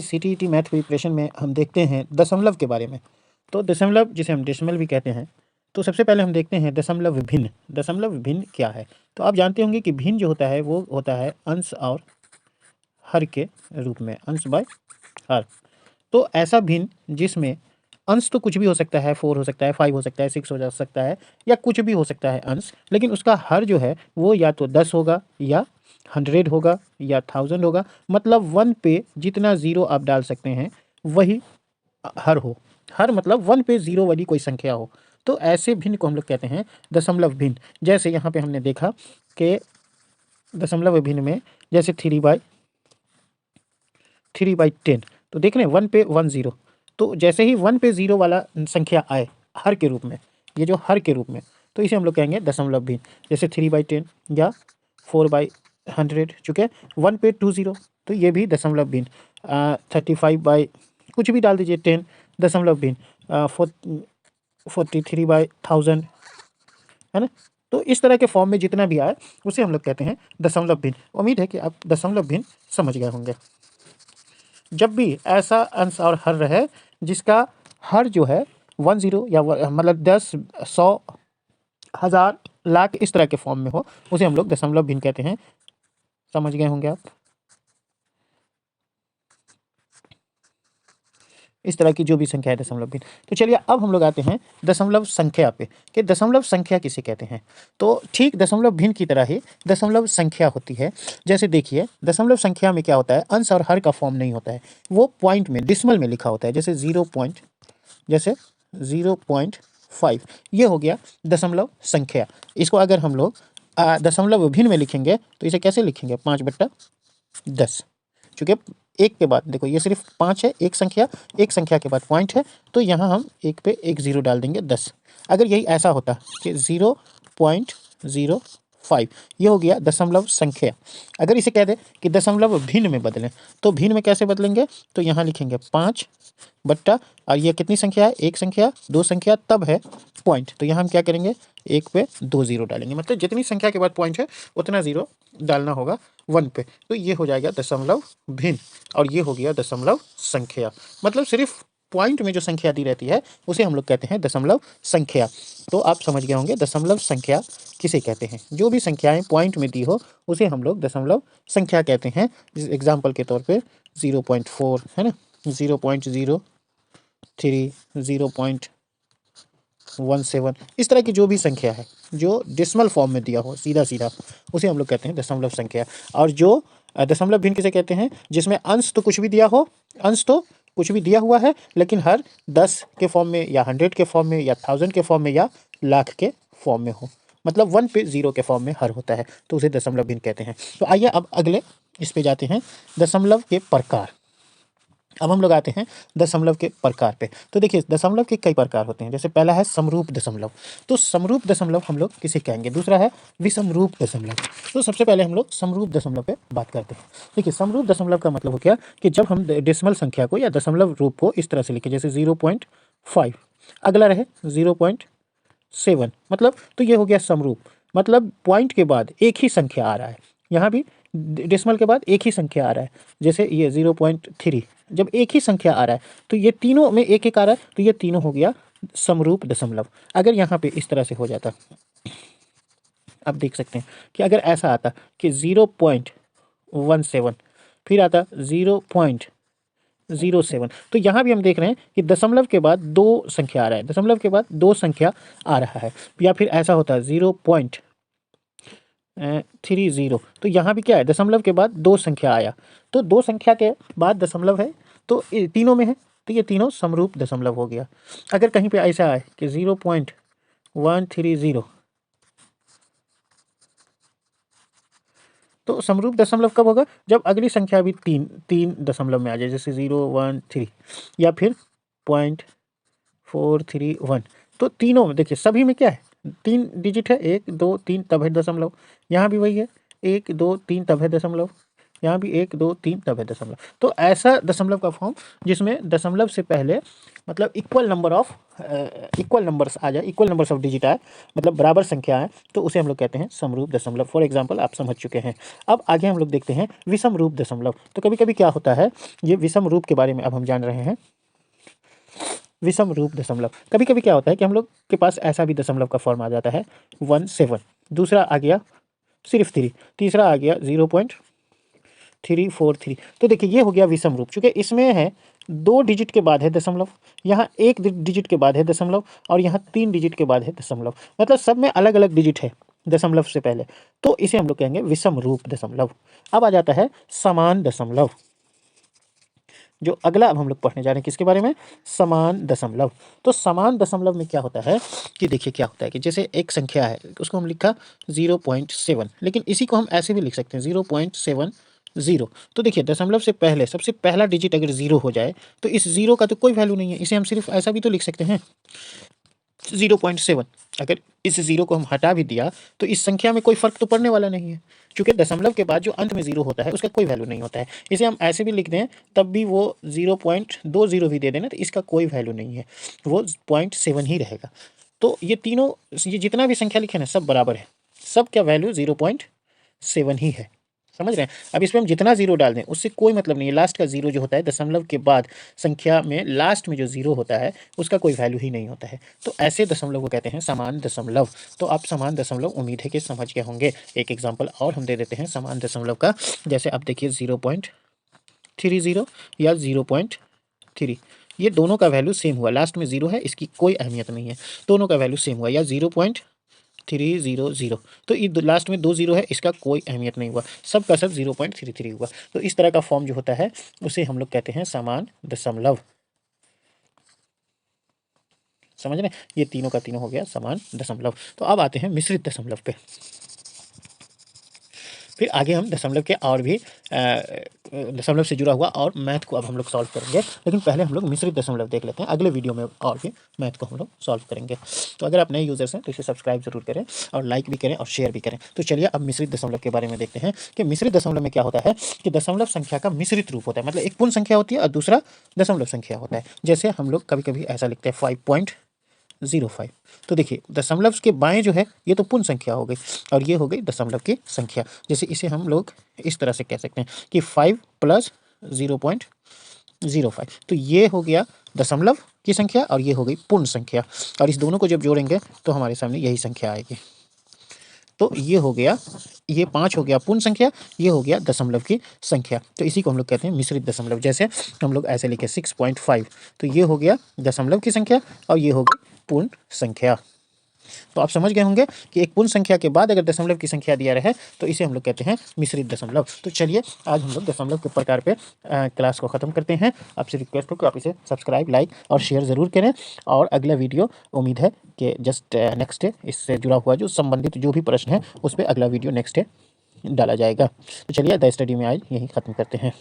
CTET math preparation में हम देखते हैं दशमलव के बारे में। तो दशमलव जिसे हम डेसिमल भी कहते हैं, तो सबसे पहले हम देखते हैं दशमलव विभिन्न। दशमलव विभिन्न क्या है? तो आप जानते होंगे कि भिन्न जो होता है वो होता है अंश और हर के रूप में, अंश बाय हर। तो ऐसा भिन्न जिसमें अंश तो कुछ भी हो सकता है, 4 हो सकता है, 5 हो सकता है, 6 हो जा सकता है, या कुछ भी हो सकता है अंश, लेकिन उसका हर जो है वो या तो 10 होगा या 100 होगा या 1000 होगा। मतलब 1 पे जितना ज़ीरो आप डाल सकते हैं वही हर हो। हर मतलब 1 पे ज़ीरो वाली कोई संख्या हो। तो ऐसे भिन्न को हम लोग कहते हैं दशमलव भिन्न। जैसे यहाँ पे हमने देखा कि दशमलव भिन्न में जैसे 3/10, तो देख रहे हैं 1 पे 1 ज़ीरो। तो जैसे ही 1 पे ज़ीरो वाला संख्या आए हर के रूप में, ये जो हर के रूप में, तो इसे हम लोग कहेंगे दशमलव भिन्न। जैसे 3/10 या 4/100, चूँकि 1 पे 2 ज़ीरो, तो ये भी दशमलव भिन्न। 35 बाई कुछ भी डाल दीजिए 10, दशमलव भिन्न। 43/1000, है ना। तो इस तरह के फॉर्म में जितना भी आए उसे हम लोग कहते हैं दशमलव भिन्न। उम्मीद है कि आप दशमलव भिन्न समझ गए होंगे। जब भी ऐसा अंश और हर रहे जिसका हर जो है 1 ज़ीरो या मतलब 10, 100, 1000, लाख इस तरह के फॉर्म में हो, उसे हम लोग दशमलव भिन्न कहते हैं। समझ गए होंगे आप। इस तरह की जो भी संख्या है दशमलव भिन्न। तो चलिए अब हम लोग आते हैं दशमलव संख्या पे कि दशमलव संख्या किसे कहते हैं। तो ठीक दशमलव भिन्न की तरह ही दशमलव संख्या होती है। जैसे देखिए दशमलव संख्या में क्या होता है, अंश और हर का फॉर्म नहीं होता है, वो पॉइंट में डिसिमल में लिखा होता है। जैसे 0.5 ये हो गया दशमलव संख्या। इसको अगर हम लोग दशमलव भिन्न में लिखेंगे तो इसे कैसे लिखेंगे, 5/10। चूँकि एक के बाद देखो ये सिर्फ 5 है, एक संख्या के बाद पॉइंट है, तो यहाँ हम एक पे एक ज़ीरो डाल देंगे 10। अगर यही ऐसा होता कि 0.05 ये हो गया दशमलव संख्या। अगर इसे कह दे कि दशमलव भिन्न में बदलें, तो भिन्न में कैसे बदलेंगे, तो यहाँ लिखेंगे 5 बट्टा, और ये कितनी संख्या है, एक संख्या, दो संख्या, तब है पॉइंट, तो यहाँ हम क्या करेंगे, एक पे 2 ज़ीरो डालेंगे। मतलब जितनी संख्या के बाद पॉइंट है उतना ज़ीरो डालना होगा 1 पे। तो ये हो जाएगा दशमलव भिन्न, और ये हो गया दशमलव संख्या। मतलब सिर्फ पॉइंट में जो संख्या दी रहती है उसे हम लोग कहते हैं दशमलव संख्या। तो आप समझ गए होंगे दशमलव संख्या किसे कहते हैं। जो भी संख्याएं पॉइंट में दी हो उसे हम लोग दशमलव संख्या कहते हैं। एग्जाम्पल के तौर पे 0.4 है ना, 0.03, 0.17, इस तरह की जो भी संख्या है जो डेसिमल फॉर्म में दिया हो सीधा सीधा, उसे हम लोग कहते हैं दशमलव संख्या। और जो दशमलव भिन्न किसे कहते हैं, जिसमें अंश तो कुछ भी दिया हो, अंश तो कुछ भी दिया हुआ है, लेकिन हर 10 के फॉर्म में या 100 के फॉर्म में या 1000 के फॉर्म में या लाख के फॉर्म में हो। मतलब 1 पे 0 के फॉर्म में हर होता है, तो उसे दशमलव भिन्न कहते हैं। तो आइए अब अगले इस पे जाते हैं, दशमलव के प्रकार। अब हम लोग आते हैं दशमलव के प्रकार पे। तो देखिए दशमलव के कई प्रकार होते हैं। जैसे पहला है समरूप दशमलव। तो समरूप दशमलव हम लोग किसे कहेंगे। दूसरा है विषमरूप दशमलव। तो सबसे पहले हम लोग समरूप दशमलव पे बात करते हैं। देखिए समरूप दशमलव का मतलब हो गया कि जब हम डेसिमल संख्या को या दशमलव रूप को इस तरह से लिखें, जैसे 0.5, अगला रहे 0.7, मतलब तो ये हो गया समरूप। मतलब पॉइंट के बाद एक ही संख्या आ रहा है, यहाँ भी डेसिमल के बाद एक ही संख्या आ रहा है। जैसे ये 0.3, जब एक ही संख्या आ रहा है तो ये तीनों में एक एक आ रहा है, तो ये तीनों हो गया समरूप दशमलव। अगर यहाँ पे इस तरह से हो जाता, आप देख सकते हैं कि अगर ऐसा आता कि 0.17, फिर आता 0.07, तो यहाँ भी हम देख रहे हैं कि दशमलव के बाद दो संख्या आ रहा है, दशमलव के बाद दो संख्या आ रहा है। या फिर ऐसा होता है 0.30, तो यहाँ भी क्या है, दशमलव के बाद दो संख्या आया, तो दो संख्या के बाद दशमलव है, तो तीनों में है, तो ये तीनों समरूप दशमलव हो गया। अगर कहीं पे ऐसा आए कि 0.130, तो समरूप दशमलव कब होगा, जब अगली संख्या भी तीन दशमलव में आ जाए, जैसे 013 या फिर 0.431। तो तीनों में देखिए सभी में क्या है, 3 डिजिट है, 1 2 3, तब है दशमलव। यहाँ भी वही है, 1 2 3, तब है दशमलव। यहाँ भी 1 2 3 तब है दशमलव। तो ऐसा दशमलव का फॉर्म जिसमें दशमलव से पहले मतलब इक्वल नंबर्स आ जाए, इक्वल नंबर्स ऑफ डिजिट आए, मतलब बराबर संख्या आए, तो उसे हम लोग कहते हैं समरूप दशमलव। फॉर एग्जांपल आप समझ चुके हैं। अब आगे हम लोग देखते हैं विषम रूप दशमलव। तो कभी कभी क्या होता है, ये विषम रूप के बारे में अब हम जान रहे हैं। विषम रूप दशमलव, कभी कभी क्या होता है कि हम लोग के पास ऐसा भी दशमलव का फॉर्म आ जाता है 17, दूसरा आ गया सिर्फ 3, तीसरा आ गया 0.343। तो देखिए ये हो गया विषम रूप, चूंकि इसमें है 2 डिजिट के बाद है दशमलव, यहाँ 1 डिजिट के बाद है दशमलव, और यहाँ 3 डिजिट के बाद है दशमलव, मतलब सब में अलग अलग डिजिट है दशमलव से पहले, तो इसे हम लोग कहेंगे विषम रूप दशमलव। अब आ जाता है समान दशमलव, जो अगला अब हम लोग पढ़ने जा रहे हैं, किसके बारे में, समान दशमलव। तो समान दशमलव में क्या होता है कि देखिए क्या होता है कि जैसे एक संख्या है, उसको हम लिखा 0.7, लेकिन इसी को हम ऐसे भी लिख सकते हैं 0.70। तो देखिए दशमलव से पहले सबसे पहला डिजिट अगर 0 हो जाए तो इस 0 का तो कोई वैल्यू नहीं है, इसे हम सिर्फ ऐसा भी तो लिख सकते हैं 0.7। अगर इस 0 को हम हटा भी दिया तो इस संख्या में कोई फर्क तो पड़ने वाला नहीं है, क्योंकि दशमलव के बाद जो अंत में 0 होता है उसका कोई वैल्यू नहीं होता है। इसे हम ऐसे भी लिख दें तब भी वो 0.20 भी दे देना तो इसका कोई वैल्यू नहीं है, वो 0.7 ही रहेगा। तो ये तीनों, ये जितना भी संख्या लिखे ना सब बराबर है, सब क्या वैल्यू 0.7 ही है, समझ रहे हैं। अब इसमें हम जितना 0 डाल दें उससे कोई मतलब नहीं है, लास्ट का 0 जो होता है दशमलव के बाद संख्या में लास्ट में जो 0 होता है उसका कोई वैल्यू ही नहीं होता है। तो ऐसे दशमलव को कहते हैं समान दशमलव। तो आप समान दशमलव उम्मीद है कि समझ गए होंगे। एक एग्जाम्पल और हम दे देते हैं समान दशमलव का, जैसे आप देखिए 0.30 या 0.3, ये दोनों का वैल्यू सेम हुआ, लास्ट में 0 है, इसकी कोई अहमियत नहीं है, दोनों का वैल्यू सेम हुआ, या 0.300, तो ये लास्ट में 2 0 है, इसका कोई अहमियत नहीं हुआ, सब का सब 0.33 हुआ। तो इस तरह का फॉर्म जो होता है उसे हम लोग कहते हैं समान दशमलव, समझ रहे हैं। ये तीनों का तीनों हो गया समान दशमलव। तो अब आते हैं मिश्रित दशमलव पे। फिर आगे हम दशमलव के और भी दशमलव से जुड़ा हुआ और मैथ को अब हम लोग सॉल्व करेंगे, लेकिन पहले हम लोग मिश्रित दशमलव देख लेते हैं, अगले वीडियो में और भी मैथ को हम लोग सॉल्व करेंगे। तो अगर आप नए यूजर्स हैं तो इसे सब्सक्राइब जरूर करें और लाइक भी करें और शेयर भी करें। तो चलिए अब मिश्रित दशमलव के बारे में देखते हैं कि मिश्रित दशमलव में क्या होता है कि दशमलव संख्या का मिश्रित रूप होता है, मतलब एक पूर्ण संख्या होती है और दूसरा दशमलव संख्या होता है। जैसे हम लोग कभी कभी ऐसा लिखते हैं 5.05। तो देखिए दशमलव के बाएं जो है ये तो पूर्ण संख्या हो गई और ये हो गई दशमलव की संख्या। जैसे इसे हम लोग इस तरह से कह सकते हैं कि 5 + 0.05, तो ये हो गया दशमलव की संख्या और ये हो गई पूर्ण संख्या, और इस दोनों को जब जोड़ेंगे तो हमारे सामने यही संख्या आएगी। तो ये हो गया, ये 5 हो गया पूर्ण संख्या, ये हो गया दशमलव की संख्या। तो इसी को हम लोग कहते हैं मिश्रित दशमलव। जैसे हम लोग ऐसे लिखे 6.5, तो ये हो गया दशमलव की संख्या और ये हो गई पूर्ण संख्या। तो आप समझ गए होंगे कि एक पूर्ण संख्या के बाद अगर दशमलव की संख्या दिया रहे तो इसे हम लोग कहते हैं मिश्रित दशमलव। तो चलिए आज हम लोग दशमलव के प्रकार पे क्लास को ख़त्म करते हैं। आपसे रिक्वेस्ट है कि आप इसे सब्सक्राइब, लाइक और शेयर ज़रूर करें, और अगला वीडियो उम्मीद है कि जस्ट नेक्स्ट डे इससे जुड़ा हुआ जो संबंधित जो भी प्रश्न है उस पर अगला वीडियो नेक्स्ट डे डाला जाएगा। तो चलिए द स्टडी में आज यहीं ख़त्म करते हैं।